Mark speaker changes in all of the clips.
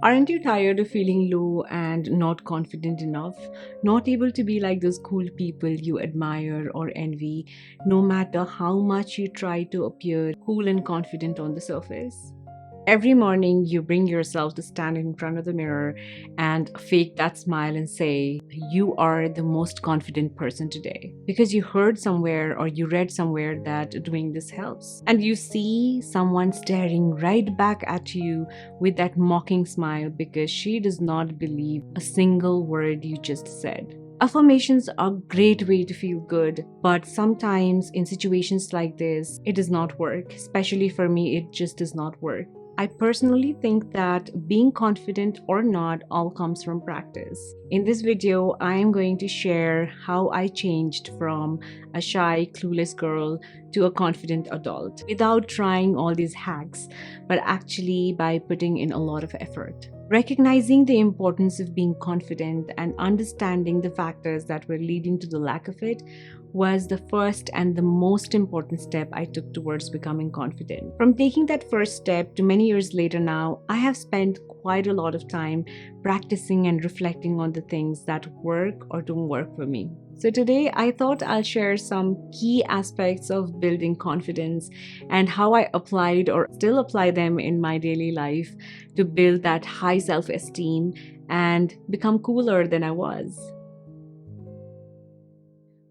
Speaker 1: Aren't you tired of feeling low and not confident enough? Not able to be like those cool people you admire or envy, no matter how much you try to appear cool and confident on the surface? Every morning, you bring yourself to stand in front of the mirror and fake that smile and say, you are the most confident person today. Because you heard somewhere or you read somewhere that doing this helps. And you see someone staring right back at you with that mocking smile because she does not believe a single word you just said. Affirmations are a great way to feel good, but sometimes in situations like this, it does not work. Especially for me, it just does not work. I personally think that being confident or not all comes from practice. In this video, I am going to share how I changed from a shy, clueless girl to a confident adult without trying all these hacks, but actually by putting in a lot of effort. Recognizing the importance of being confident and understanding the factors that were leading to the lack of it was the first and the most important step I took towards becoming confident. From taking that first step to many years later now, I have spent quite a lot of time practicing and reflecting on the things that work or don't work for me. So today I thought I'll share some key aspects of building confidence and how I applied or still apply them in my daily life to build that high self-esteem and become cooler than I was.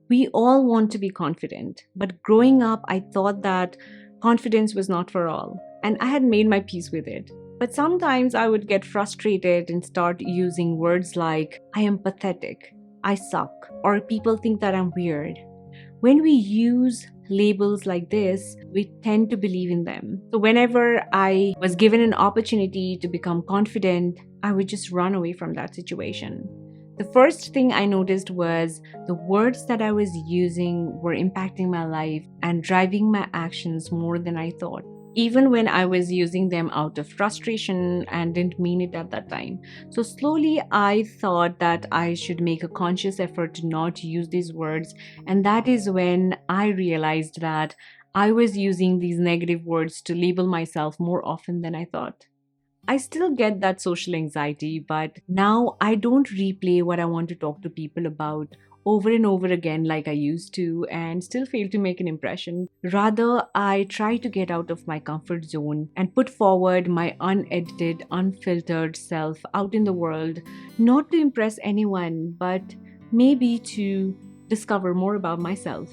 Speaker 1: We all want to be confident, but growing up, I thought that confidence was not for all, and I had made my peace with it. But sometimes I would get frustrated and start using words like, I am pathetic, I suck, or people think that I'm weird. When we use labels like this, we tend to believe in them. So whenever I was given an opportunity to become confident, I would just run away from that situation. The first thing I noticed was the words that I was using were impacting my life and driving my actions more than I thought, even when I was using them out of frustration and didn't mean it at that time. So slowly I thought that I should make a conscious effort to not use these words, and that is when I realized that I was using these negative words to label myself more often than I thought. I still get that social anxiety, but now I don't replay what I want to talk to people about over and over again like I used to and still fail to make an impression. Rather, I try to get out of my comfort zone and put forward my unedited, unfiltered self out in the world, not to impress anyone, but maybe to discover more about myself.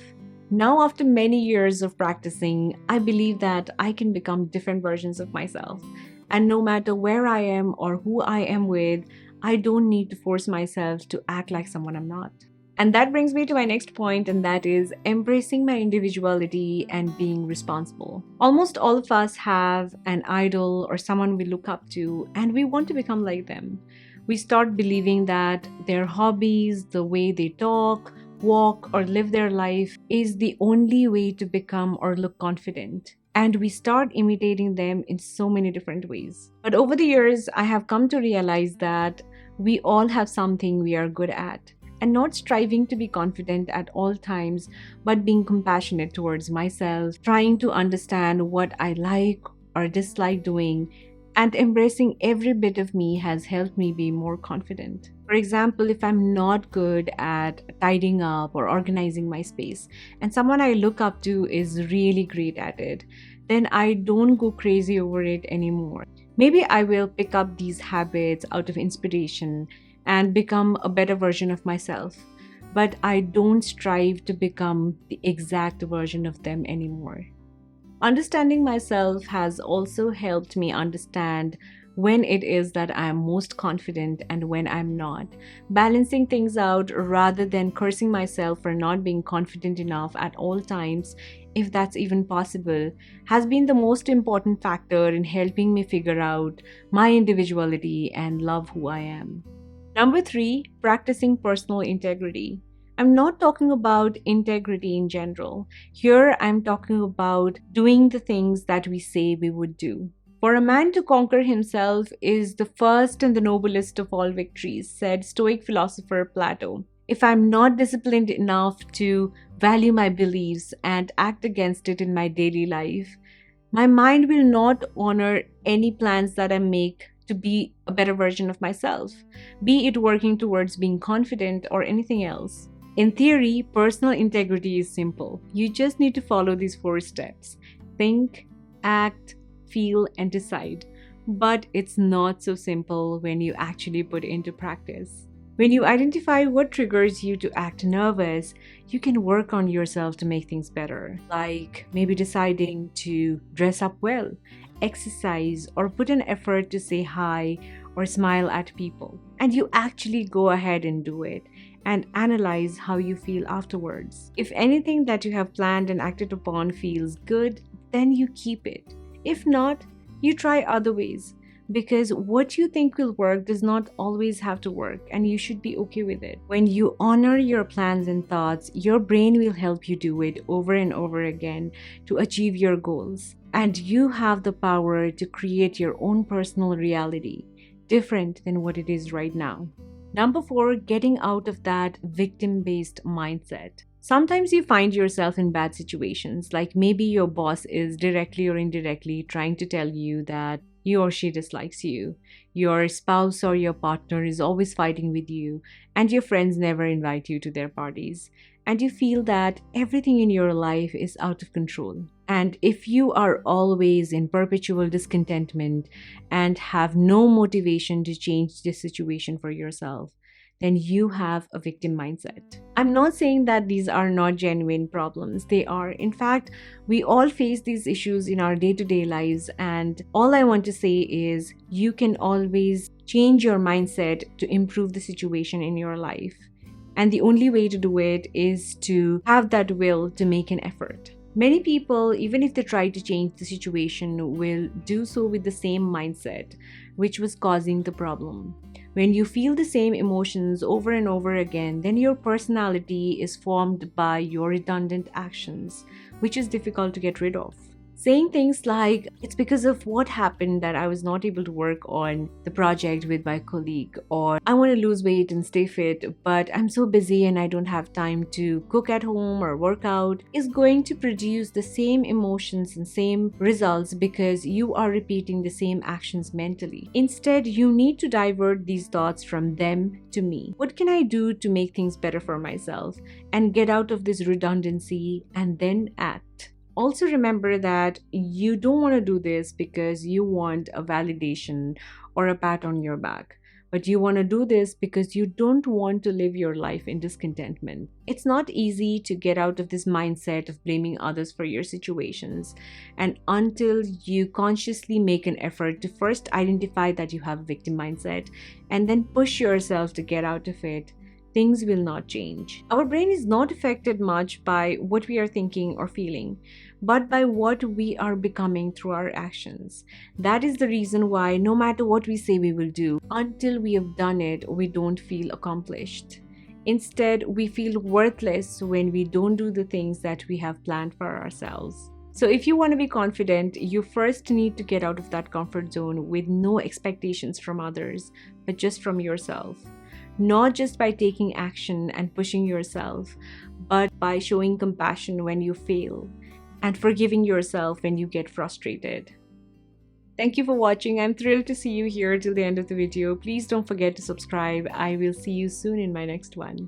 Speaker 1: Now, after many years of practicing, I believe that I can become different versions of myself. And no matter where I am or who I am with, I don't need to force myself to act like someone I'm not. And that brings me to my next point, and that is embracing my individuality and being responsible. Almost all of us have an idol or someone we look up to, and we want to become like them. We start believing that their hobbies, the way they talk, walk, or live their life is the only way to become or look confident. And we start imitating them in so many different ways. But over the years, I have come to realize that we all have something we are good at, and not striving to be confident at all times, but being compassionate towards myself, trying to understand what I like or dislike doing, and embracing every bit of me has helped me be more confident. For example, if I'm not good at tidying up or organizing my space, and someone I look up to is really great at it, then I don't go crazy over it anymore. Maybe I will pick up these habits out of inspiration and become a better version of myself, but I don't strive to become the exact version of them anymore. Understanding myself has also helped me understand when it is that I am most confident and when I'm not. Balancing things out rather than cursing myself for not being confident enough at all times, if that's even possible, has been the most important factor in helping me figure out my individuality and love who I am. Number 3, practicing personal integrity. I'm not talking about integrity in general. Here, I'm talking about doing the things that we say we would do. For a man to conquer himself is the first and the noblest of all victories, said Stoic philosopher Plato. If I'm not disciplined enough to value my beliefs and act against it in my daily life, my mind will not honor any plans that I make to be a better version of myself, be it working towards being confident or anything else. In theory, personal integrity is simple. You just need to follow these 4 steps: think, act, feel, and decide. But it's not so simple when you actually put it into practice. When you identify what triggers you to act nervous, you can work on yourself to make things better. Like maybe deciding to dress up well, exercise, or put an effort to say hi or smile at people. And you actually go ahead and do it and analyze how you feel afterwards. If anything that you have planned and acted upon feels good, then you keep it. If not, you try other ways, because what you think will work does not always have to work, and you should be okay with it. When you honor your plans and thoughts, your brain will help you do it over and over again to achieve your goals. And you have the power to create your own personal reality, different than what it is right now. Number 4, getting out of that victim-based mindset. Sometimes you find yourself in bad situations, like maybe your boss is directly or indirectly trying to tell you that he or she dislikes you. Your spouse or your partner is always fighting with you, and your friends never invite you to their parties. And you feel that everything in your life is out of control. And if you are always in perpetual discontentment and have no motivation to change the situation for yourself, then you have a victim mindset. I'm not saying that these are not genuine problems. They are. In fact, we all face these issues in our day-to-day lives, and all I want to say is you can always change your mindset to improve the situation in your life. And the only way to do it is to have that will to make an effort. Many people, even if they try to change the situation, will do so with the same mindset, which was causing the problem. When you feel the same emotions over and over again, then your personality is formed by your redundant actions, which is difficult to get rid of. Saying things like, it's because of what happened that I was not able to work on the project with my colleague, or I want to lose weight and stay fit, but I'm so busy and I don't have time to cook at home or work out, is going to produce the same emotions and same results because you are repeating the same actions mentally. Instead, you need to divert these thoughts from them to me. What can I do to make things better for myself and get out of this redundancy, and then act? Also remember that you don't want to do this because you want a validation or a pat on your back, but you want to do this because you don't want to live your life in discontentment. It's not easy to get out of this mindset of blaming others for your situations, and until you consciously make an effort to first identify that you have a victim mindset and then push yourself to get out of it, things will not change. Our brain is not affected much by what we are thinking or feeling, but by what we are becoming through our actions. That is the reason why no matter what we say we will do, until we have done it, we don't feel accomplished. Instead, we feel worthless when we don't do the things that we have planned for ourselves. So if you want to be confident, you first need to get out of that comfort zone with no expectations from others, but just from yourself. Not just by taking action and pushing yourself, but by showing compassion when you fail and forgiving yourself when you get frustrated. Thank you for watching. I'm thrilled to see you here till the end of the video. Please don't forget to subscribe. I will see you soon in my next one.